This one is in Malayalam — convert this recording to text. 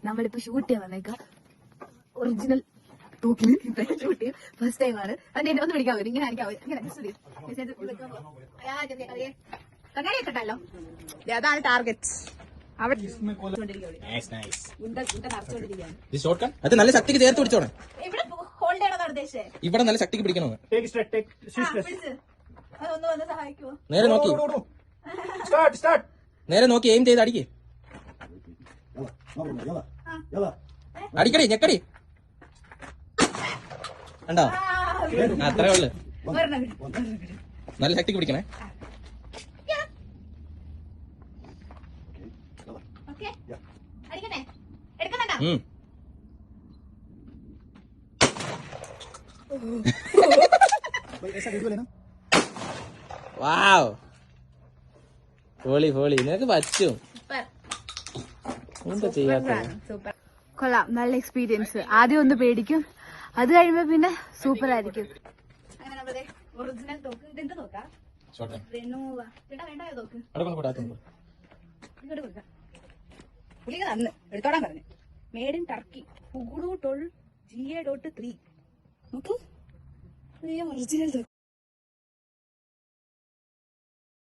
നമ്മളിപ്പോ ഷൂട്ട് ചെയ്യാൻ വന്നേക്കാം. ഒറിജിനൽ തൂക്കില് ഷൂട്ട് ചെയ്യും. ഫസ്റ്റ് ടൈം ആണ്. അതിന്റെ ഒന്ന് പിടിക്കാൻ വരും. ഇങ്ങനെ അടിക്കാൻ ഇങ്ങനെ കണ്ണാടിയൊക്കെട്ടല്ലോ. അതാണ് ടാർഗറ്റ്. അത് നല്ല ശക്തിക്ക് ചേർത്ത് പിടിച്ചോണേ. ഇവിടെ ഹോൾഡ് ചെയ്യണമെന്നാണ് ഉദ്ദേശിച്ചത്. ഇവിടെ നല്ല ശക്തിക്ക് പിടിക്കണോ? അതൊന്ന് വന്ന് സഹായിക്കുമോ? നേരെ നോക്കി നേരെ നോക്കി എയിം ചെയ്ത് അടിക്കേ. അടിക്കടി ഞെക്കടി. കണ്ടോ? അത്രേ ഉള്ളു. നല്ല ശക്തിക്ക് പിടിക്കണേ. വാവ്, പൊളി. നിനക്ക് പറ്റും. എന്താ ചെയ്യാത്ത? കൊള്ളാം, നല്ല എക്സ്പീരിയൻസ്. ആദ്യം ഒന്ന് പേടിക്കും, അത് കഴിയുമ്പോ പിന്നെ സൂപ്പർ ആയിരിക്കും. ഒറിജിനൽ തോക്ക് ഇതെന്ത് നോക്കാ? പുള്ളിക്ക് തന്ന് എടുത്തോടാൻ പറഞ്ഞു. മേഡ് ഇൻ ടർക്കി, പുഗുഡു 12 GA.3. നോക്കൂ, ഒറിജിനൽ തോക്ക്.